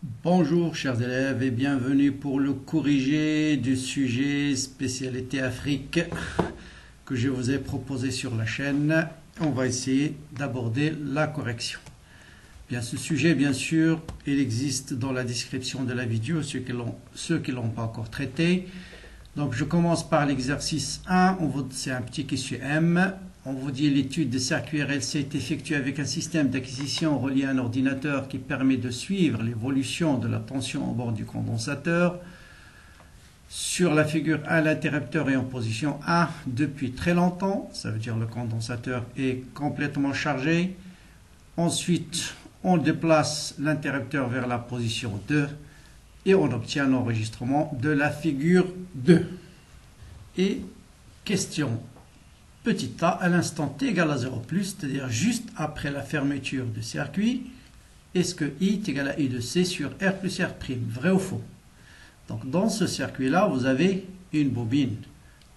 Bonjour chers élèves et bienvenue pour le corrigé du sujet spécialité Afrique que je vous ai proposé sur la chaîne. On va essayer d'aborder la correction. Bien, ce sujet, bien sûr, il existe dans la description de la vidéo, ceux qui l'ont pas encore traité. Donc je commence par l'exercice 1, c'est un petit question M. On vous dit l'étude des circuits RLC est effectuée avec un système d'acquisition relié à un ordinateur qui permet de suivre l'évolution de la tension au bord du condensateur. Sur la figure 1, l'interrupteur est en position 1 depuis très longtemps, ça veut dire le condensateur est complètement chargé. Ensuite, on déplace l'interrupteur vers la position 2 et on obtient l'enregistrement de la figure 2. Et question petit a à l'instant t égale à 0+, c'est-à-dire juste après la fermeture du circuit, est-ce que I est égal à I de C sur R plus R', vrai ou faux? Donc dans ce circuit-là, vous avez une bobine.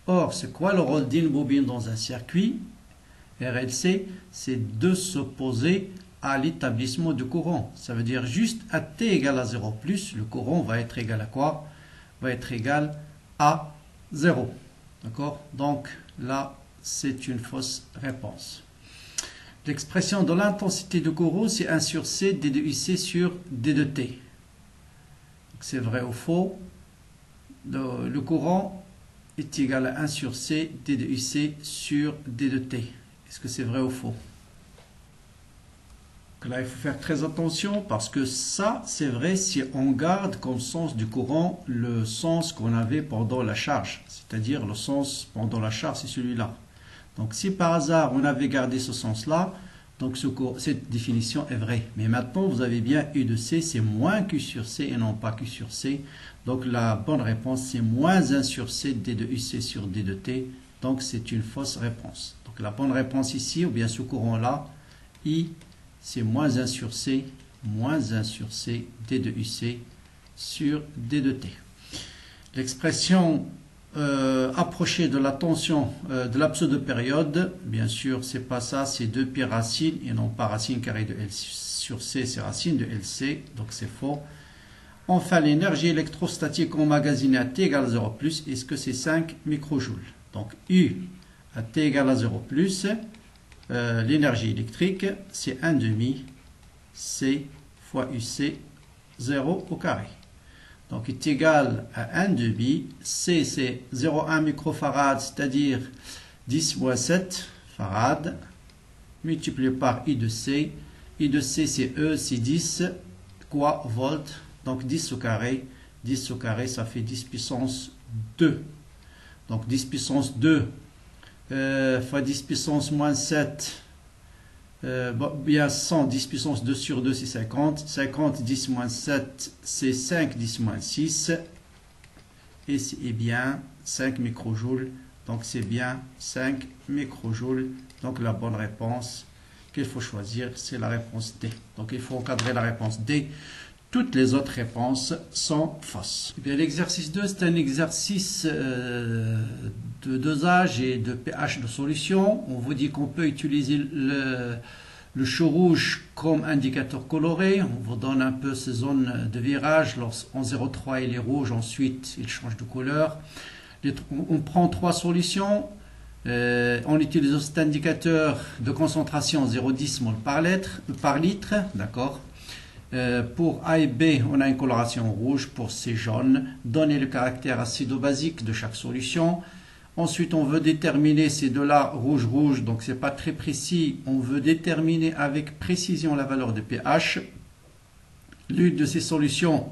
Or, c'est quoi le rôle d'une bobine dans un circuit RLC? C'est de s'opposer à l'établissement du courant. Ça veut dire juste à t égale à 0+, le courant va être égal à quoi? Va être égal à 0. D'accord? Donc là, c'est une fausse réponse. L'expression de l'intensité du courant, c'est 1 sur C d de IC sur d de T. C'est vrai ou faux? Le courant est égal à 1 sur C d de IC sur d de T. Est-ce que c'est vrai ou faux? Là, il faut faire très attention parce que ça, c'est vrai si on garde comme sens du courant le sens qu'on avait pendant la charge. C'est-à-dire le sens pendant la charge, c'est celui-là. Donc si par hasard on avait gardé ce sens-là, donc cette définition est vraie. Mais maintenant, vous avez bien U de C, c'est moins Q sur C et non pas Q sur C. Donc la bonne réponse, c'est moins 1 sur C d de UC sur d de T. Donc c'est une fausse réponse. Donc la bonne réponse ici, ou bien ce courant-là, I, c'est moins 1 sur C d de UC sur d de T. L'expression approchée de la tension de la pseudo-période, bien sûr, c'est pas ça, c'est 2π racine et non pas racine carrée de L sur C, c'est racine de LC, donc c'est faux. Enfin, l'énergie électrostatique emmagasinée à T égale à 0+, est-ce que c'est 5 microjoules? Donc U à T égale à 0+, l'énergie électrique, c'est 1/2 C fois UC 0 au carré. Donc, est égal à 1/2. C, c'est 0,1 microfarad, c'est-à-dire 10 moins 7 farad, multiplié par I de C. I de C, c'est E, c'est 10, quoi, volts. Donc, 10 au carré. 10 au carré, ça fait 10 puissance 2. Donc, 10 puissance 2 fois 10 puissance moins 7, bien 100, 10 puissance 2 sur 2, c'est 50. 50, 10 moins 7, c'est 5, 10 moins 6. Et c'est bien 5 microjoules. Donc c'est bien 5 microjoules. Donc la bonne réponse qu'il faut choisir, c'est la réponse D. Donc il faut encadrer la réponse D. Toutes les autres réponses sont fausses. L'exercice 2, c'est un exercice de dosage et de pH de solution. On vous dit qu'on peut utiliser le chaud rouge comme indicateur coloré. On vous donne un peu ces zones de virage. En 0,3 il est rouge, ensuite il change de couleur. On prend 3 solutions. On utilise cet indicateur de concentration 0,10 mol par litre. D'accord. Pour A et B, on a une coloration rouge, pour C jaune. Donner le caractère acido-basique de chaque solution. Ensuite, on veut déterminer ces deux-là, rouge-rouge, donc ce n'est pas très précis. On veut déterminer avec précision la valeur de pH. L'une de ces solutions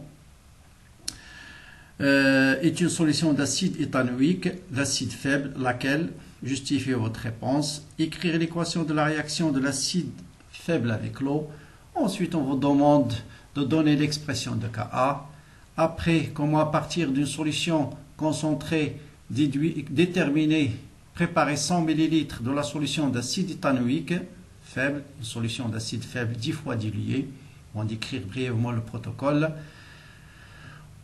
est une solution d'acide éthanoïque, d'acide faible, laquelle justifie votre réponse. Écrire l'équation de la réaction de l'acide faible avec l'eau. Ensuite, on vous demande de donner l'expression de Ka. Après, comment à partir d'une solution concentrée, déterminer, préparer 100 ml de la solution d'acide éthanoïque faible, une solution d'acide faible 10 fois diluée. On va décrire brièvement le protocole.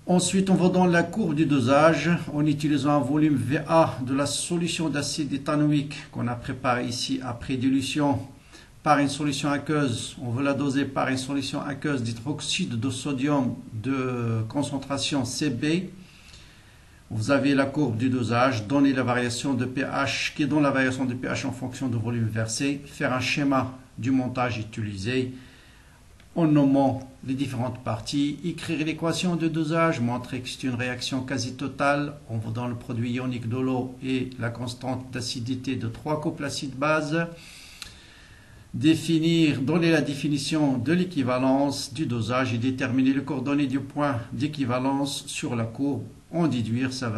Ensuite, on va dans la courbe du dosage en utilisant un volume VA de la solution d'acide éthanoïque qu'on a préparé ici après dilution par une solution aqueuse, on veut la doser par une solution aqueuse d'hydroxyde de sodium de concentration Cb, vous avez la courbe du dosage, donner la variation de pH, qui donne la variation de pH en fonction du volume versé, faire un schéma du montage utilisé, en nommant les différentes parties, écrire l'équation de dosage, montrer que c'est une réaction quasi totale, on vous donne le produit ionique de l'eau et la constante d'acidité de 3 couples acide-base, donner la définition de l'équivalence du dosage et déterminer les coordonnées du point d'équivalence sur la courbe, en déduire une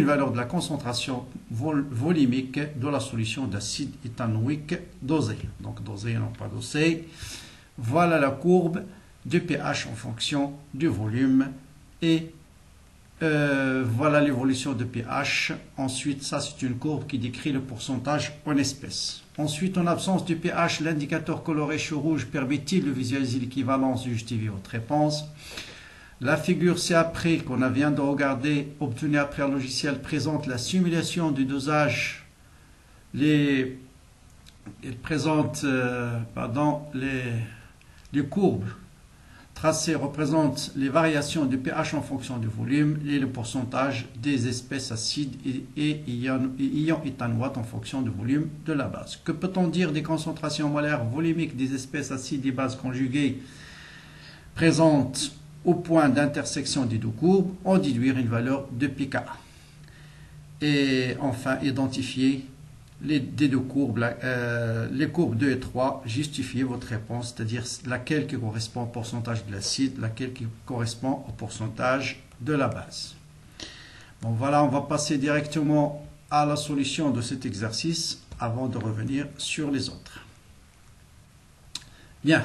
valeur de la concentration volumique de la solution d'acide éthanoïque dosée. Donc dosée et non pas dosée. Voilà la courbe du pH en fonction du volume et voilà l'évolution de pH. Ensuite, ça c'est une courbe qui décrit le pourcentage en espèces. Ensuite, en absence du pH, l'indicateur coloré chaud rouge permet-il de visualiser l'équivalence? Justifiez votre réponse. La figure ci-après qu'on vient de regarder, obtenue après un logiciel, présente la simulation du dosage. Elle présente les courbes tracées représentent les variations du pH en fonction du volume et le pourcentage des espèces acides et ions éthanoates en fonction du volume de la base. Que peut-on dire des concentrations molaires volumiques des espèces acides et bases conjuguées présentes au point d'intersection des deux courbes? En déduire une valeur de pKa. Et enfin, identifier les deux courbes, les courbes 2 et 3, justifiez votre réponse, c'est-à-dire laquelle qui correspond au pourcentage de l'acide, laquelle qui correspond au pourcentage de la base. Bon voilà, on va passer directement à la solution de cet exercice avant de revenir sur les autres. Bien,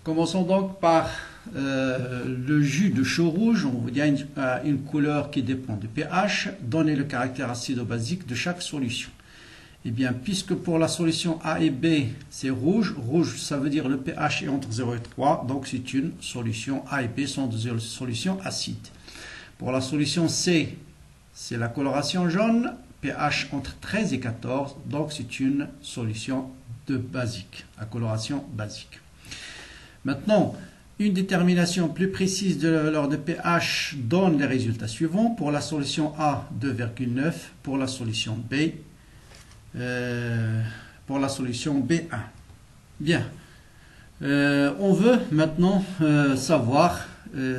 commençons donc par le jus de chaud rouge. On vous dit une couleur qui dépend du pH. Donnez le caractère acido-basique de chaque solution. Et bien, puisque pour la solution A et B, c'est rouge, rouge ça veut dire le pH est entre 0 et 3, donc c'est une solution A et B sont des solutions acides. Pour la solution C, c'est la coloration jaune, pH entre 13 et 14, donc c'est une solution de basique, à coloration basique. Maintenant, une détermination plus précise de la valeur de pH donne les résultats suivants. Pour la solution A, 2,9. Pour la solution B, pour la solution B1. Bien. On veut maintenant savoir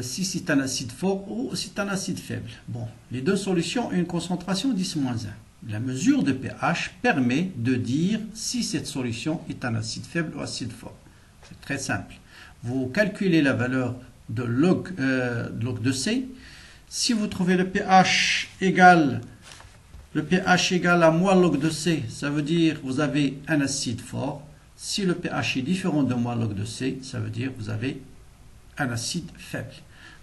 si c'est un acide fort ou si c'est un acide faible. Bon, les deux solutions ont une concentration 10-1. La mesure de pH permet de dire si cette solution est un acide faible ou acide fort. C'est très simple. Vous calculez la valeur de log de C. Si vous trouvez le pH égal à moins log de C, ça veut dire que vous avez un acide fort. Si le pH est différent de moins log de C, ça veut dire que vous avez un acide faible.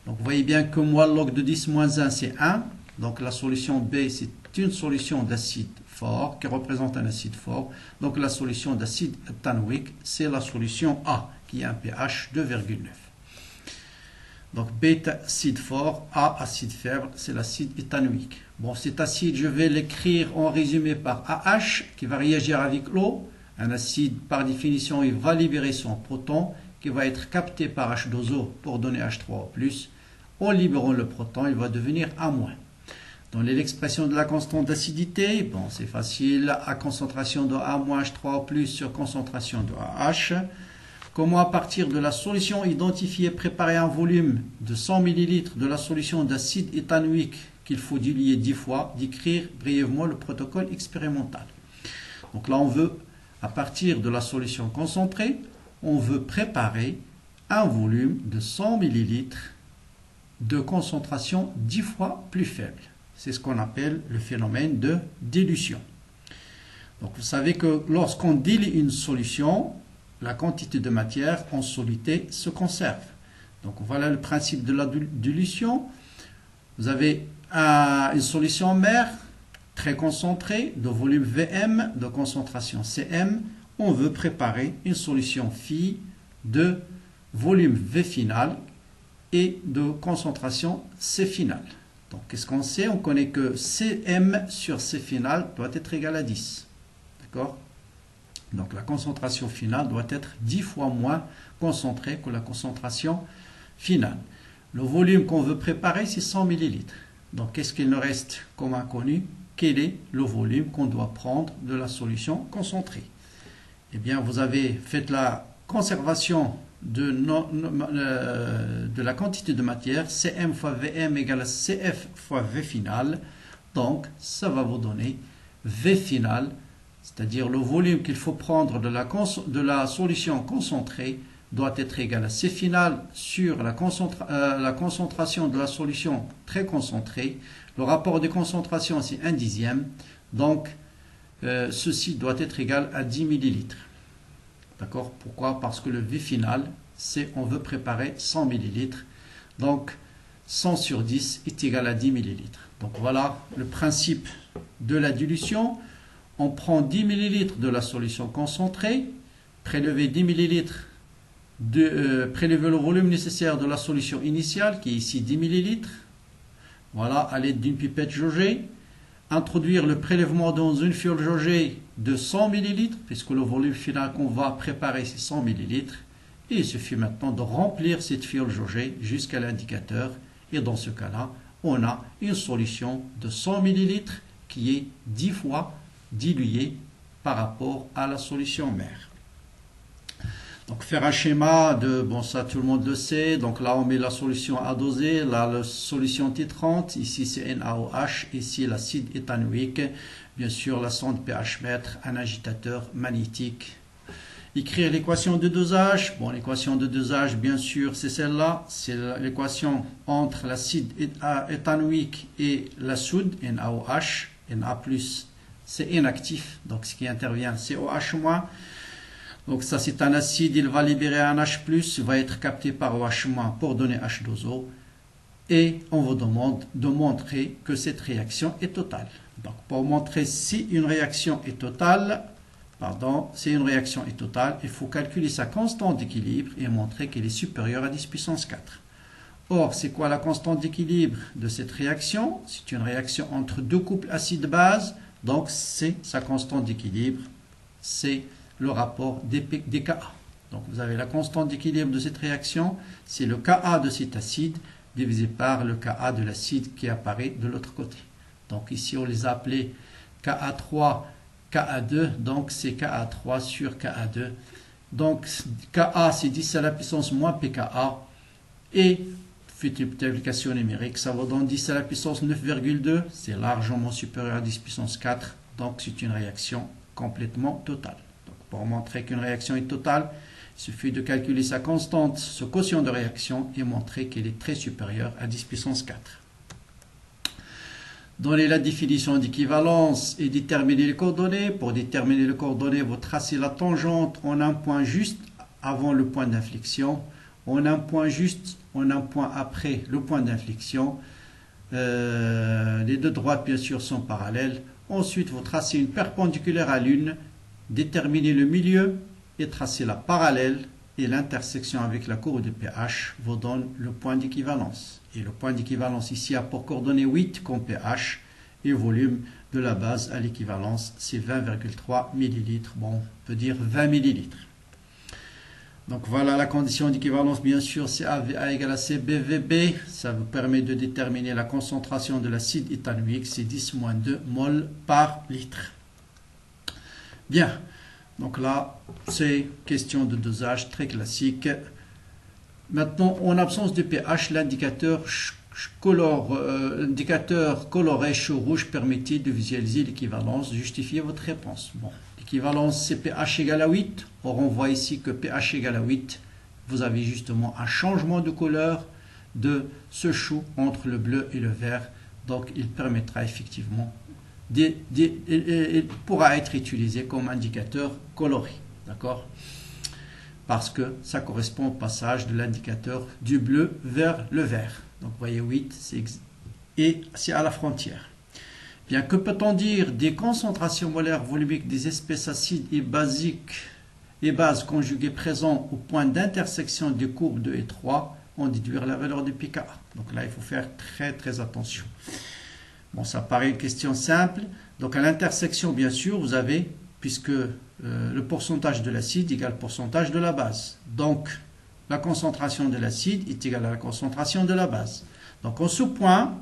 Donc vous voyez bien que moins log de 10-1 c'est 1. Donc la solution B c'est une solution d'acide fort qui représente un acide fort. Donc la solution d'acide éthanoïque c'est la solution A qui a un pH 2,9. Donc bêta acide fort, A acide faible, c'est l'acide éthanoïque. Bon, cet acide, je vais l'écrire en résumé par AH qui va réagir avec l'eau. Un acide, par définition, il va libérer son proton qui va être capté par H2O pour donner H3O+. En libérant le proton, il va devenir A-. Dans l'expression de la constante d'acidité, bon, c'est facile, à concentration de A- H3O+, sur concentration de AH. Comment à partir de la solution identifiée préparer un volume de 100 ml de la solution d'acide éthanoïque qu'il faut diluer 10 fois, décrire brièvement le protocole expérimental. Donc là on veut, à partir de la solution concentrée, on veut préparer un volume de 100 ml de concentration 10 fois plus faible. C'est ce qu'on appelle le phénomène de dilution. Donc vous savez que lorsqu'on dilue une solution, la quantité de matière en soluté se conserve. Donc voilà le principe de la dilution. Vous avez une solution en mer très concentrée de volume Vm, de concentration Cm. On veut préparer une solution phi de volume V final et de concentration C final. Donc qu'est-ce qu'on sait? On connaît que Cm sur C final doit être égal à 10. D'accord? Donc la concentration finale doit être 10 fois moins concentrée que la concentration finale. Le volume qu'on veut préparer, c'est 100 ml. Donc qu'est-ce qu'il nous reste comme inconnu? Quel est le volume qu'on doit prendre de la solution concentrée? Eh bien, vous avez fait la conservation de la quantité de matière, Cm fois Vm égale à Cf fois V final. Donc, ça va vous donner V final, c'est-à-dire le volume qu'il faut prendre de la solution concentrée doit être égal à C final sur la concentration de la solution très concentrée. Le rapport de concentration, c'est 1/10. Donc, ceci doit être égal à 10 ml. D'accord? Pourquoi? Parce que le V final, c'est on veut préparer 100 ml. Donc, 100 sur 10 est égal à 10 ml. Donc, voilà le principe de la dilution. On prend 10 ml de la solution concentrée, prélever 10 ml, prélever le volume nécessaire de la solution initiale, qui est ici 10 ml. Voilà, à l'aide d'une pipette jaugée. Introduire le prélèvement dans une fiole jaugée de 100 ml, puisque le volume final qu'on va préparer, c'est 100 ml. Et il suffit maintenant de remplir cette fiole jaugée jusqu'à l'indicateur. Et dans ce cas-là, on a une solution de 100 ml qui est 10 fois diluée par rapport à la solution mère. Donc faire un schéma de, bon ça tout le monde le sait, donc là on met la solution à doser, là la solution titrante, ici c'est NaOH, ici l'acide éthanoïque, bien sûr la sonde pH mètre, un agitateur magnétique. Écrire l'équation de dosage, bon l'équation de dosage bien sûr c'est celle-là, c'est l'équation entre l'acide éthanoïque et la soude, NaOH, Na+, c'est inactif, donc ce qui intervient c'est OH-. Donc ça c'est un acide, il va libérer un H+, il va être capté par OH- pour donner H2O. Et on vous demande de montrer que cette réaction est totale. Donc pour montrer si une réaction est totale, il faut calculer sa constante d'équilibre et montrer qu'elle est supérieure à 10 puissance 4. Or, c'est quoi la constante d'équilibre de cette réaction? C'est une réaction entre deux couples acide-base, donc c'est sa constante d'équilibre, c'est le rapport des Ka. Donc vous avez la constante d'équilibre de cette réaction, c'est le Ka de cet acide divisé par le Ka de l'acide qui apparaît de l'autre côté. Donc ici on les a appelés Ka3, Ka2, donc c'est Ka3 sur Ka2. Donc Ka c'est 10 à la puissance moins pKa et faites une multiplication numérique, ça vous donne 10 à la puissance 9,2, c'est largement supérieur à 10 puissance 4, donc c'est une réaction complètement totale. Pour montrer qu'une réaction est totale, il suffit de calculer sa constante, ce quotient de réaction, et montrer qu'elle est très supérieure à 10 puissance 4. Donner la définition d'équivalence et déterminer les coordonnées. Pour déterminer les coordonnées, vous tracez la tangente en un point juste avant le point d'inflexion, en un point juste, en un point après le point d'inflexion. Les deux droites, bien sûr, sont parallèles. Ensuite, vous tracez une perpendiculaire à l'une, déterminer le milieu et tracer la parallèle et l'intersection avec la courbe de pH vous donne le point d'équivalence. Et le point d'équivalence ici a pour coordonnée 8 comme pH et volume de la base à l'équivalence c'est 20,3 ml. Bon, on peut dire 20 ml. Donc voilà la condition d'équivalence, bien sûr c'est AVA égale à CBVB. Ça vous permet de déterminer la concentration de l'acide éthanoïque, c'est 10-2 mol par litre. Bien, donc là, c'est question de dosage très classique. Maintenant, en absence de pH, l'indicateur coloré chaud rouge permettait de visualiser l'équivalence, justifier votre réponse. Bon, l'équivalence, c'est pH égale à 8. Or, on voit ici que pH égale à 8, vous avez justement un changement de couleur de ce chou entre le bleu et le vert. Donc, il permettra effectivement il pourra être utilisé comme indicateur coloré, d'accord? Parce que ça correspond au passage de l'indicateur du bleu vers le vert. Donc vous voyez 8, c'est à la frontière. Bien, que peut-on dire des concentrations molaires volumiques des espèces acides et bases conjuguées présentes au point d'intersection des courbes 2 et 3, on déduire la valeur de pKa. Donc là, il faut faire très attention. Bon, ça paraît une question simple. Donc à l'intersection, bien sûr, vous avez puisque le pourcentage de l'acide égale le pourcentage de la base. Donc, la concentration de l'acide est égale à la concentration de la base. Donc, en ce point,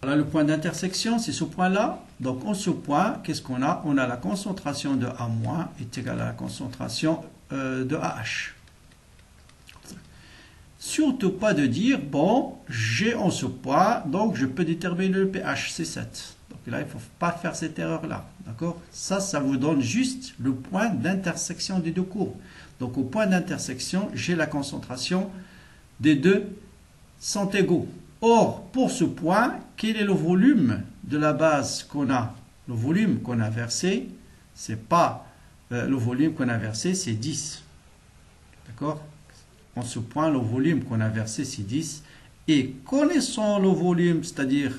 voilà le point d'intersection, c'est ce point-là. Donc, en ce point, qu'est-ce qu'on a? On a la concentration de A- est égale à la concentration de AH. Surtout pas de dire, bon, j'ai en ce point, donc je peux déterminer le pH, c'est 7. Donc là, il ne faut pas faire cette erreur-là. D'accord? Ça vous donne juste le point d'intersection des deux courbes. Donc au point d'intersection, j'ai la concentration des deux sont égaux. Or, pour ce point, quel est le volume de la base qu'on a? Le volume qu'on a versé, c'est pas le volume qu'on a versé, c'est 10. D'accord? En ce point, le volume qu'on a versé, c'est 10. Et connaissant le volume, c'est-à-dire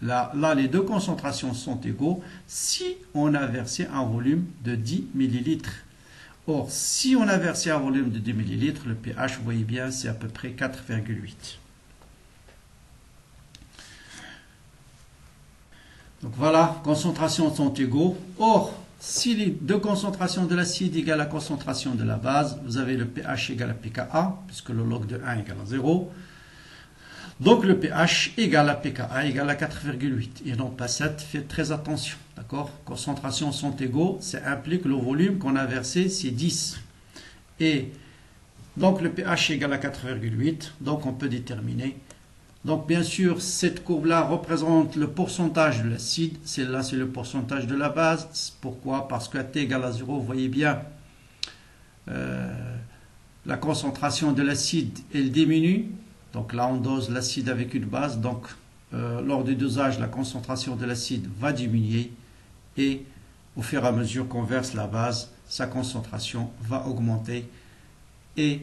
là, les deux concentrations sont égaux, si on a versé un volume de 10 millilitres. Or, si on a versé un volume de 10 millilitres, le pH, vous voyez bien, c'est à peu près 4,8. Donc voilà, concentrations sont égaux. Or, si les deux concentrations de l'acide égale la concentration de la base, vous avez le pH égal à pKa, puisque le log de 1 égale à 0. Donc le pH égale à pKa égale à 4,8 et non pas 7. Faites très attention. D'accord? Concentrations sont égaux, ça implique le volume qu'on a versé, c'est 10. Et donc le pH égale à 4,8, donc on peut déterminer. Donc bien sûr, cette courbe-là représente le pourcentage de l'acide. Celle-là, c'est le pourcentage de la base. Pourquoi? Parce qu'à T égale à 0, vous voyez bien, la concentration de l'acide, elle diminue. Donc là, on dose l'acide avec une base. Donc, lors du dosage, la concentration de l'acide va diminuer. Et au fur et à mesure qu'on verse la base, sa concentration va augmenter. Et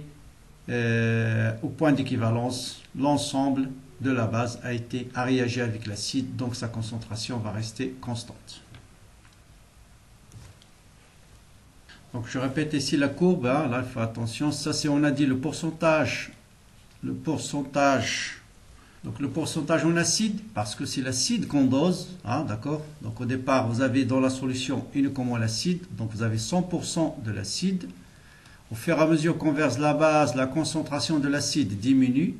au point d'équivalence, l'ensemble de la base a réagi avec l'acide, donc sa concentration va rester constante. Donc je répète ici la courbe, hein, là il faut attention, ça c'est on a dit le pourcentage donc le pourcentage en acide, parce que c'est l'acide qu'on dose, hein, d'accord? Donc au départ vous avez dans la solution uniquement l'acide, donc vous avez 100% de l'acide. Au fur et à mesure qu'on verse la base, la concentration de l'acide diminue,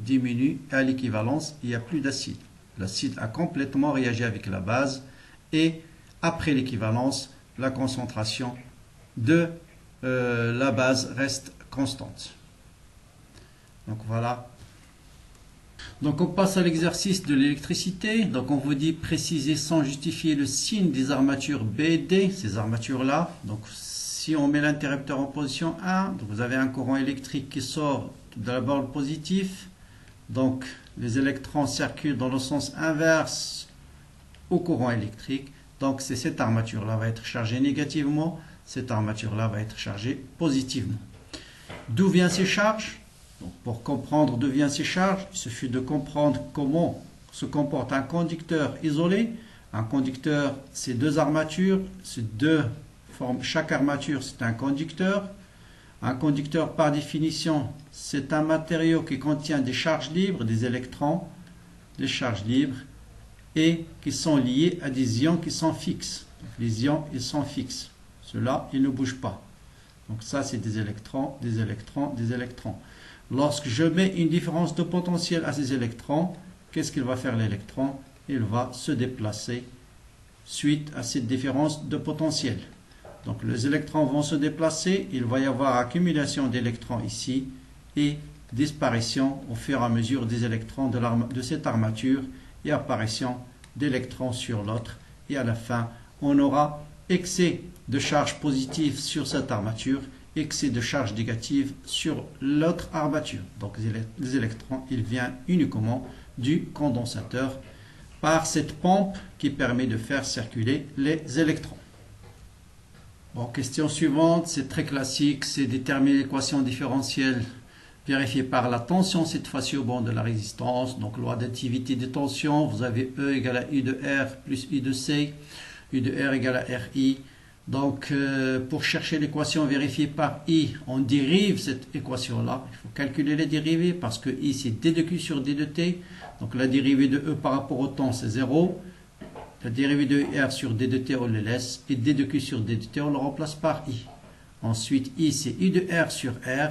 et à l'équivalence, il n'y a plus d'acide. L'acide a complètement réagi avec la base, et après l'équivalence, la concentration de la base reste constante. Donc voilà. Donc on passe à l'exercice de l'électricité. Donc on vous dit préciser sans justifier le signe des armatures B et D, ces armatures-là. Donc si on met l'interrupteur en position 1, donc vous avez un courant électrique qui sort de la borne positive. Donc les électrons circulent dans le sens inverse au courant électrique. Donc c'est cette armature-là va être chargée négativement, cette armature-là va être chargée positivement. D'où viennent ces charges? Donc, pour comprendre d'où viennent ces charges, il suffit de comprendre comment se comporte un conducteur isolé. Un conducteur, c'est deux armatures, c'est deux formes. Chaque armature, c'est un conducteur. Un conducteur, par définition, c'est un matériau qui contient des charges libres, des électrons, des charges libres, et qui sont liés à des ions qui sont fixes. Donc, les ions, ils sont fixes. Ceux-là, ils ne bougent pas. Donc ça, c'est des électrons, des électrons, des électrons. Lorsque je mets une différence de potentiel à ces électrons, qu'est-ce qu'il va faire l'électron? Il va se déplacer suite à cette différence de potentiel. Donc les électrons vont se déplacer, il va y avoir accumulation d'électrons ici et disparition au fur et à mesure des électrons de cette armature et apparition d'électrons sur l'autre. Et à la fin, on aura excès de charge positive sur cette armature, excès de charge négative sur l'autre armature. Donc les électrons, ils viennent uniquement du condensateur par cette pompe qui permet de faire circuler les électrons. Bon, question suivante, c'est très classique, c'est déterminer l'équation différentielle vérifiée par la tension, cette fois-ci au bord de la résistance. Donc loi d'additivité des tensions, vous avez E égale à I de R plus I de C, I de R égale à RI. Donc, pour chercher l'équation vérifiée par I, on dérive cette équation-là. Il faut calculer les dérivées parce que I, c'est D de Q sur D de T. Donc, la dérivée de E par rapport au temps, c'est 0. La dérivée de R sur D de T, on le laisse. Et D de Q sur D de T, on le remplace par I. Ensuite, I, c'est I de R sur R.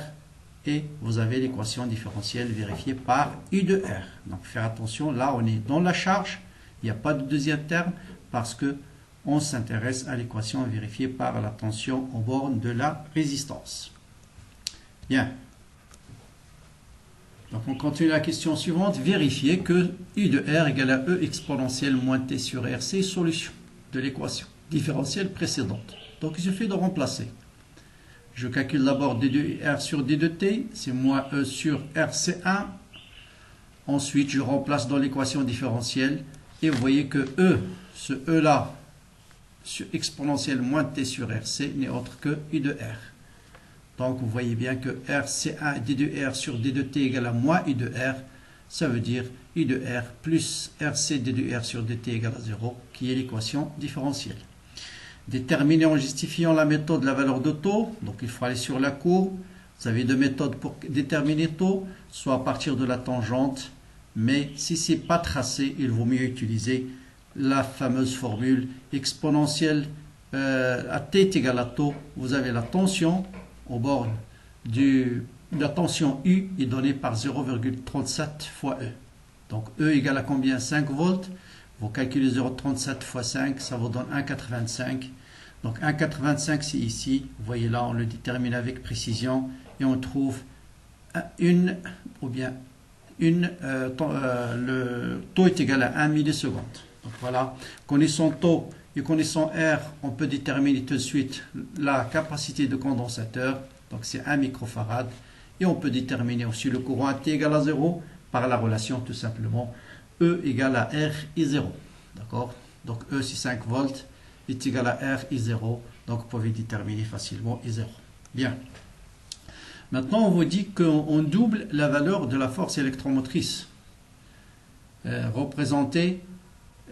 Et vous avez l'équation différentielle vérifiée par I de R. Donc, faire attention. Là, on est dans la charge. Il n'y a pas de deuxième terme parce que on s'intéresse à l'équation vérifiée par la tension aux bornes de la résistance. Bien. Donc on continue la question suivante. Vérifier que I de R égale à E exponentielle moins T sur R. C'est solution de l'équation différentielle précédente. Donc il suffit de remplacer. Je calcule d'abord D de R sur D de T. C'est moins E sur RC1. Ensuite je remplace dans l'équation différentielle. Et vous voyez que E, ce E là, sur exponentielle moins T sur RC n'est autre que I de R. Donc vous voyez bien que RC1 D de R sur D de T égale à moins I de R. Ça veut dire I de R plus RC D de R sur DT égale à 0, qui est l'équation différentielle. Déterminer en justifiant la méthode la valeur de taux. Donc il faut aller sur la courbe. Vous avez deux méthodes pour déterminer taux, soit à partir de la tangente, mais si ce n'est pas tracé, il vaut mieux utiliser la fameuse formule exponentielle à t est égal à taux. Vous avez la tension aux bornes la tension U est donnée par 0,37 fois E. Donc E égale à combien? 5 volts. Vous calculez 0,37 fois 5, ça vous donne 1,85. Donc 1,85 c'est ici. Vous voyez là, on le détermine avec précision et on trouve le taux est égal à 1 milliseconde. Donc voilà, connaissant taux et connaissant R, on peut déterminer tout de suite la capacité de condensateur. Donc c'est 1 microfarad. Et on peut déterminer aussi le courant à T égale à 0 par la relation tout simplement E égale à R et 0. D'accord? Donc E c'est 5 volts, est égal à R et 0. Donc vous pouvez déterminer facilement I 0. Bien. Maintenant on vous dit qu'on double la valeur de la force électromotrice. Représentée,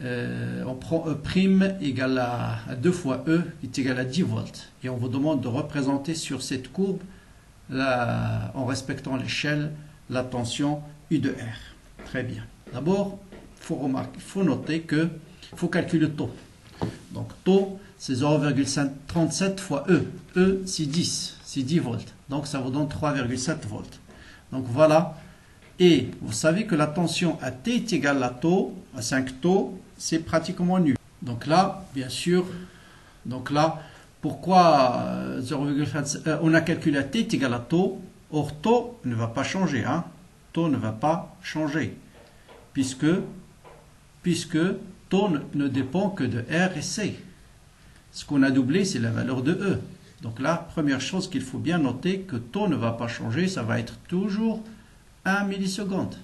on prend E' égale à 2 fois E est égal à 10 volts. Et on vous demande de représenter sur cette courbe, en respectant l'échelle, la tension U de R. Très bien. D'abord, il faut noter qu'il faut calculer le taux. Donc taux, c'est 0,37 fois E. E, c'est 10. C'est 10 volts. Donc ça vous donne 3,7 volts. Donc voilà. Et vous savez que la tension à T est égale à taux, à 5 taux, c'est pratiquement nul. Donc là, bien sûr, pourquoi 0,27 on a calculé à T est égal à taux. Or, taux ne va pas changer. Hein. Taux ne va pas changer. Puisque taux ne dépend que de R et C. Ce qu'on a doublé, c'est la valeur de E. Donc là, première chose qu'il faut bien noter, que taux ne va pas changer, ça va être toujours 1 milliseconde.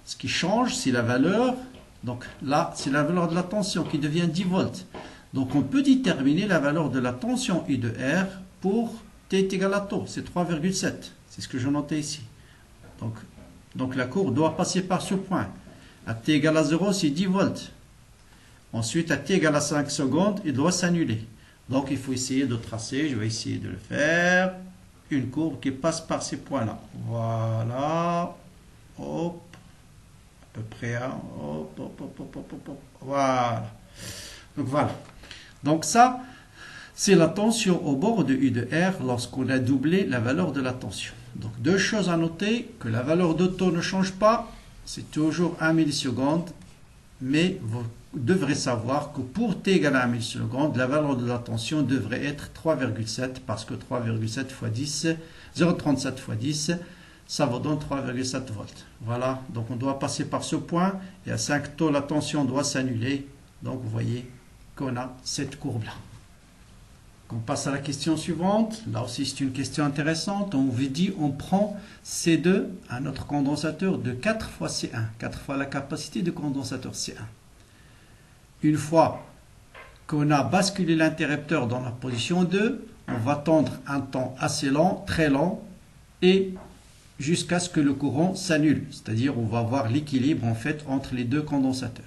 Ce qui change, c'est la valeur. Donc là, c'est la valeur de la tension qui devient 10 volts. Donc on peut déterminer la valeur de la tension I de R pour T est égal à taux. C'est 3,7. C'est ce que je notais ici. Donc la courbe doit passer par ce point. À T égale à 0, c'est 10 volts. Ensuite, à T égale à 5 secondes, il doit s'annuler. Donc il faut essayer de tracer. Je vais essayer de le faire. Une courbe qui passe par ces points-là. Voilà. Hop. À peu près. Hein. Hop, hop, hop, hop, hop, hop. Voilà. Donc voilà. Donc ça, c'est la tension au bord de U de R lorsqu'on a doublé la valeur de la tension. Donc deux choses à noter, que la valeur de taux ne change pas, c'est toujours 1 milliseconde, mais vous devrez savoir que pour T égale à 1 milliseconde, la valeur de la tension devrait être 3,7 parce que 3,7 fois 10, 0,37 fois 10, ça vous donne 3,7 volts. Voilà, donc on doit passer par ce point et à 5 taux, la tension doit s'annuler. Donc vous voyez qu'on a cette courbe-là. On passe à la question suivante. Là aussi, c'est une question intéressante. On vous dit, on prend C2 à notre condensateur de 4 fois C1. 4 fois la capacité de condensateur C1. Une fois qu'on a basculé l'interrupteur dans la position 2, on va tendre un temps assez lent, très lent, et jusqu'à ce que le courant s'annule. C'est-à-dire, on va avoir l'équilibre en fait entre les deux condensateurs.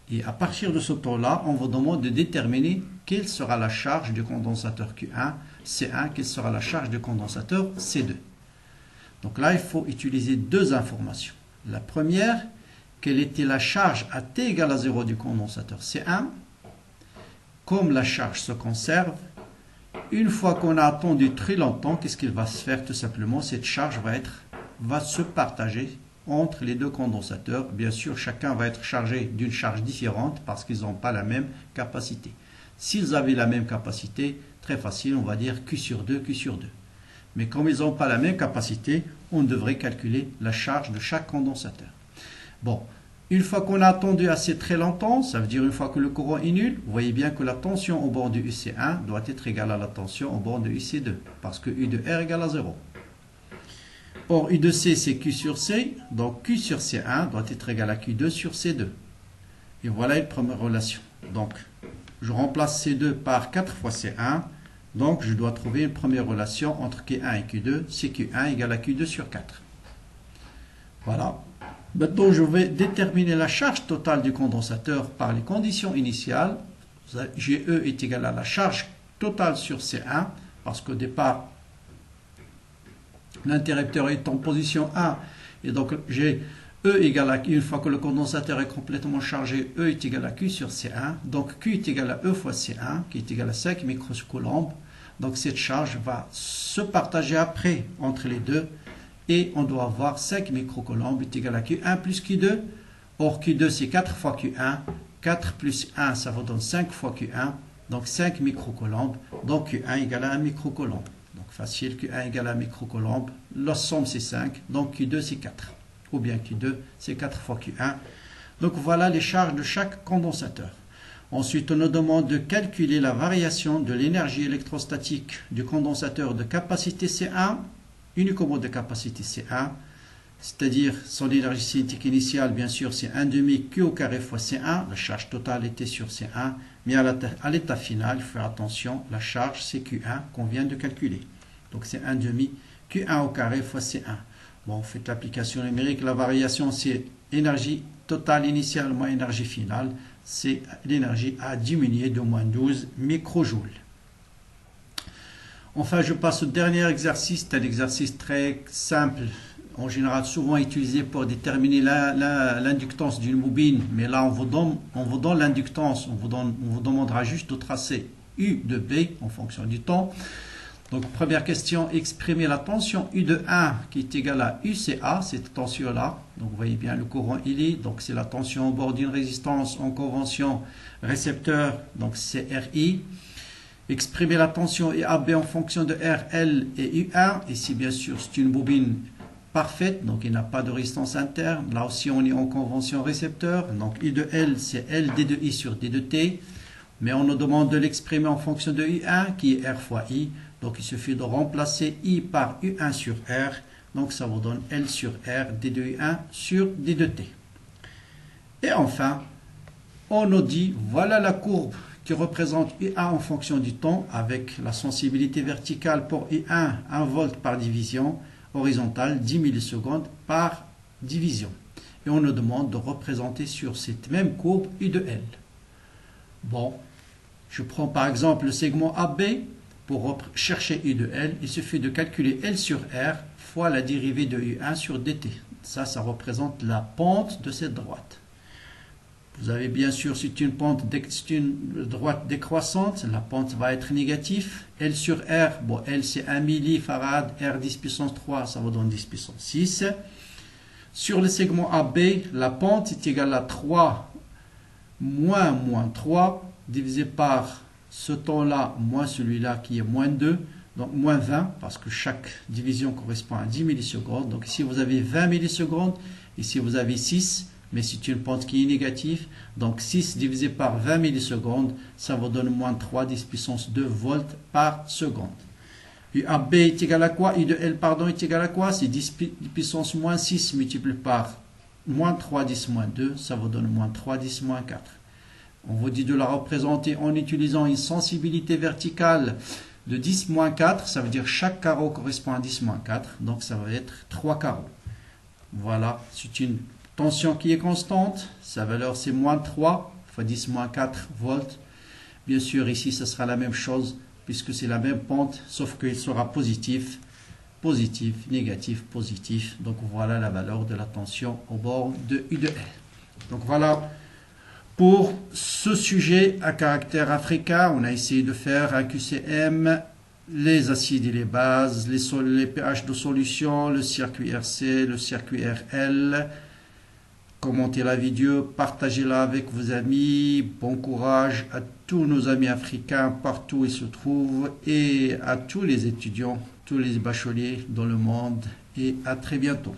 Et à partir de ce temps-là, on vous demande de déterminer quelle sera la charge du condensateur Q1, C1, quelle sera la charge du condensateur C2. Donc là, il faut utiliser deux informations. La première, quelle était la charge à T égale à 0 du condensateur C1. Comme la charge se conserve, une fois qu'on a attendu très longtemps, qu'est-ce qu'il va se faire? Tout simplement, cette charge va se partager entre les deux condensateurs. Bien sûr, chacun va être chargé d'une charge différente parce qu'ils n'ont pas la même capacité. S'ils avaient la même capacité, très facile, on va dire Q sur 2, Q sur 2. Mais comme ils n'ont pas la même capacité, on devrait calculer la charge de chaque condensateur. Bon, une fois qu'on a attendu assez très longtemps, ça veut dire une fois que le courant est nul, vous voyez bien que la tension au bord de UC1 doit être égale à la tension au bord de UC2, parce que U de R égale à 0. Or, U de C, c'est Q sur C, donc Q sur C1 doit être égal à Q2 sur C2. Et voilà une première relation. Donc, je remplace C2 par 4 fois C1, donc je dois trouver une première relation entre Q1 et Q2, c'est Q1 égale à Q2 sur 4. Voilà. Maintenant, je vais déterminer la charge totale du condensateur par les conditions initiales. GE est égal à la charge totale sur C1, parce qu'au départ, l'interrupteur est en position 1, et donc j'ai E égale à, une fois que le condensateur est complètement chargé, E est égal à Q sur C1, donc Q est égal à E fois C1, qui est égal à 5 microcoulombs. Donc cette charge va se partager après entre les deux, et on doit avoir 5 microcoulombs est égal à Q1 plus Q2. Or Q2 c'est 4 fois Q1, 4 plus 1 ça vous donne 5 fois Q1, donc 5 microcoulombs, donc Q1 égale à 1 microcoulomb. Donc facile, Q1 égale à 1 microcoulomb, la somme c'est 5, donc Q2 c'est 4, ou bien Q2 c'est 4 fois Q1. Donc voilà les charges de chaque condensateur. Ensuite, on nous demande de calculer la variation de l'énergie électrostatique du condensateur de capacité C1, uniquement de capacité C1, c'est-à-dire son énergie cinétique initiale, bien sûr, c'est 1,5 Q au carré fois C1, la charge totale était sur C1, mais à l'état final, il faut faire attention, la charge c'est Q1 qu'on vient de calculer. Donc c'est 1,5 Q1 au carré fois C1. Bon, faites l'application numérique, la variation c'est énergie totale initiale moins énergie finale, c'est l'énergie à diminuer de moins 12 microjoules. Enfin, je passe au dernier exercice, c'est un exercice très simple, en général souvent utilisé pour déterminer l'inductance d'une bobine, mais là on vous donne l'inductance, on vous demandera juste de tracer U de B en fonction du temps. Donc première question, exprimer la tension U de 1 qui est égale à UCA, cette tension là, donc vous voyez bien le courant il est, donc c'est la tension au bord d'une résistance en convention récepteur, donc c'est RI. Exprimer la tension AB en fonction de R, L et U1, ici bien sûr c'est une bobine parfaite, donc il n'y a pas de résistance interne, là aussi on est en convention récepteur, donc I de L c'est L D de I sur D de T, mais on nous demande de l'exprimer en fonction de U1 qui est R fois I, donc il suffit de remplacer I par U1 sur R, donc ça vous donne L sur R, D de U1 sur D de T. Et enfin, on nous dit, voilà la courbe qui représente U1 en fonction du temps, avec la sensibilité verticale pour U1, 1 volt par division, horizontale, 10 millisecondes par division. Et on nous demande de représenter sur cette même courbe U de L. Bon, je prends par exemple le segment AB. Pour chercher U de L, il suffit de calculer L sur R fois la dérivée de U1 sur dt. Ça représente la pente de cette droite. Vous avez bien sûr, c'est une droite décroissante, la pente va être négative. L sur R, bon, L c'est 1 millifarad, R 10 puissance 3, ça vous donne 10 puissance 6. Sur le segment AB, la pente est égale à 3 moins 3 divisé par ce temps-là moins celui-là qui est moins 2, donc moins 20, parce que chaque division correspond à 10 millisecondes. Donc ici vous avez 20 millisecondes, ici vous avez 6, mais c'est une pente qui est négative. Donc 6 divisé par 20 millisecondes, ça vous donne moins 3, 10 puissance 2 volts par seconde. UAB est égal à quoi? U de L, pardon, est égal à quoi? C'est 10 puissance moins 6 multiplié par moins 3, 10 moins 2, ça vous donne moins 3, 10 moins 4. On vous dit de la représenter en utilisant une sensibilité verticale de 10 moins 4. Ça veut dire chaque carreau correspond à 10 moins 4. Donc ça va être 3 carreaux. Voilà, c'est une tension qui est constante. Sa valeur c'est moins 3 fois 10 moins 4 volts. Bien sûr ici ce sera la même chose puisque c'est la même pente sauf qu'il sera positif, positif, négatif, positif. Donc voilà la valeur de la tension au bord de U de L. Donc voilà, pour ce sujet à caractère africain, on a essayé de faire un QCM, les acides et les bases, les pH de solution, le circuit RC, le circuit RL. Commentez la vidéo, partagez-la avec vos amis. Bon courage à tous nos amis africains partout où ils se trouvent et à tous les étudiants, tous les bacheliers dans le monde. Et à très bientôt.